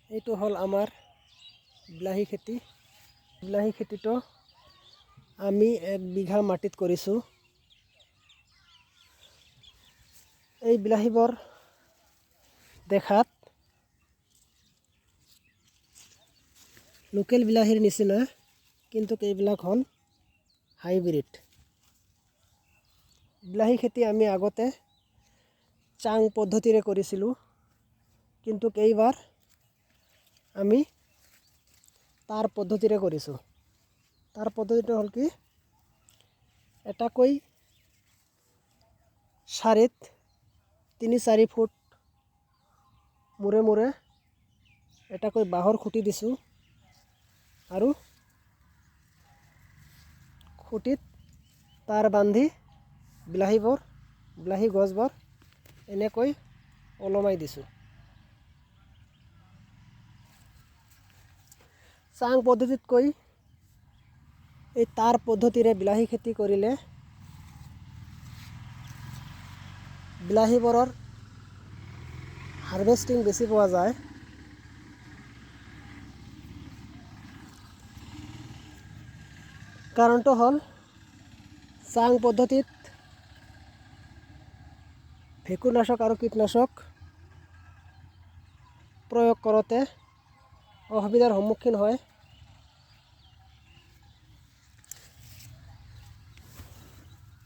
এইটো হল আমাৰ বিলাহী খেতি। বিলাহী খেতিটো আমি 1 বিঘা মাটিত কৰিছোঁ। এই বিলাহীবোৰ দেখাত লোকেল বিলাহীৰ নিচিনা, কিন্তু এইবিলাক হ'ল হাইব্ৰিড। বিলাহী খেতি আমি আগতে চাং পদ্ধতিৰে কৰিছিলোঁ, কিন্তু এইবাৰ আমি তাৰ পদ্ধতিৰে কৰিছোঁ। তাৰ পদ্ধতিটো হ'ল কি, এটাকৈ শাৰীত 3-4 ফুট মূৰে মূৰে এটাকৈ বাঁহৰ খুঁটি দিছোঁ, আৰু খুঁটিত তাৰ বান্ধি বিলাহী গছবোৰ এনেকৈ ওলমাই দিছোঁ। চাং পদ্ধতিতকৈ এই তাৰ পদ্ধতিৰে বিলাহী খেতি কৰিলে বিলাহীবোৰৰ হাৰ্ভেষ্টিং বেছি পোৱা যায়। কাৰণটো হ'ল চাং পদ্ধতিত ভেঁকুৰনাশক আৰু কীটনাশক প্ৰয়োগ কৰোঁতে অসুবিধাৰ সন্মুখীন হয়।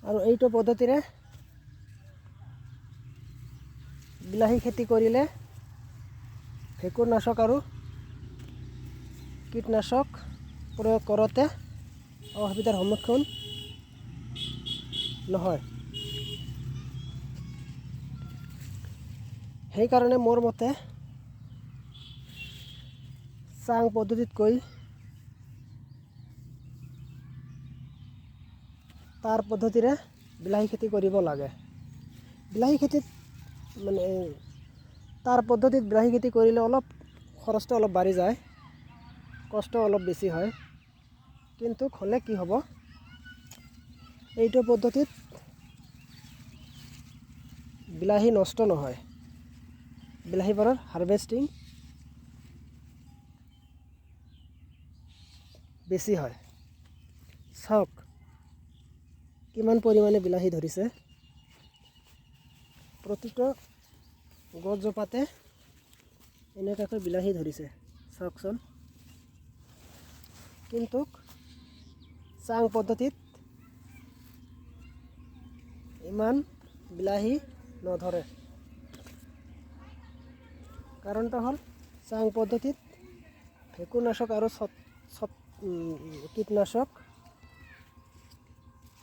আৰু এইটো পদ্ধতিৰে বিলাহী খেতি কৰিলে ভেঁকুৰনাশক আৰু কীটনাশক প্ৰয়োগ কৰোঁতে অসুবিধাৰ সন্মুখীন নহয়। সেইকাৰণে মোৰ মতে চাং পদ্ধতিতকৈ তাৰ পদ্ধতিৰে বিলাহী খেতি কৰিব লাগে। বিলাহী খেতিত মানে তাৰ পদ্ধতিত বিলাহী খেতি কৰিলে অলপ খৰচটো অলপ বাঢ়ি যায়, কষ্ট অলপ বেছি হয়। কিন্তু হ'লে কি হ'ব, এইটো পদ্ধতিত বিলাহী নষ্ট নহয়, বিলাহীবোৰৰ হাৰ্ভেষ্টিং বেছি হয়। চাওক কিমান পৰিমাণে বিলাহী ধৰিছে। প্ৰতিটো গছজোপাতে এনেকুৱাকৈ বিলাহী ধৰিছে, চাওকচোন। কিন্তু চাং পদ্ধতিত ইমান বিলাহী নধৰে। কাৰণটো হ'ল চাং পদ্ধতিত ভেঁকুৰনাশক আৰু কীটনাশক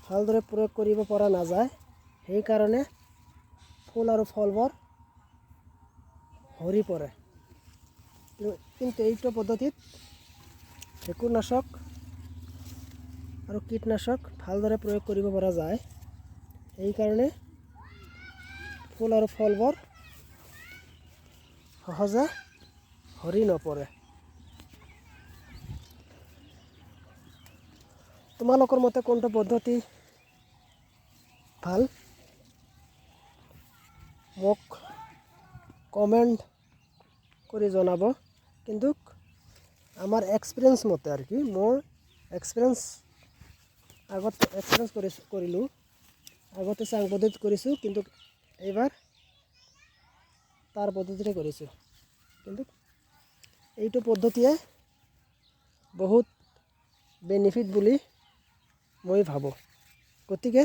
ভালদৰে প্ৰয়োগ কৰিব পৰা নাযায়। সেইকাৰণে ফুল আৰু ফলবোৰ সৰি পৰে। কিন্তু এইটো পদ্ধতিত ভেঁকুৰনাশক আৰু কীটনাশক ভালদৰে প্ৰয়োগ কৰিব পৰা যায়। সেইকাৰণে ফুল আৰু ফলবোৰ সহজে সৰি নপৰে। তোমালোকৰ মতে কোনটো পদ্ধতি ভাল, মোক কমেণ্ট কৰি জনাব। কিন্তু আমাৰ এক্সপিৰিয়েঞ্চ মতে আৰু কি, মোৰ এক্সপিৰিয়েঞ্চ কৰিলোঁ। আগতে চাং পদ্ধতিত কৰিছোঁ, কিন্তু এইবাৰ তাৰ পদ্ধতিৰে কৰিছোঁ। কিন্তু এইটো পদ্ধতিয়ে বহুত বেনিফিট বুলি মই ভাবোঁ। গতিকে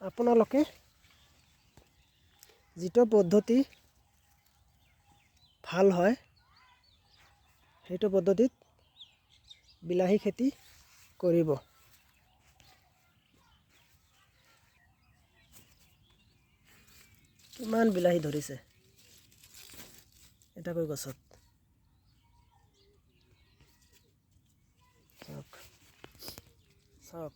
আপোনালোকে যিটো পদ্ধতি ভাল হয়, সেইটো পদ্ধতিত বিলাহী খেতি কৰিব। কিমান বিলাহী ধৰিছে এটাকৈ গছত, চাওক।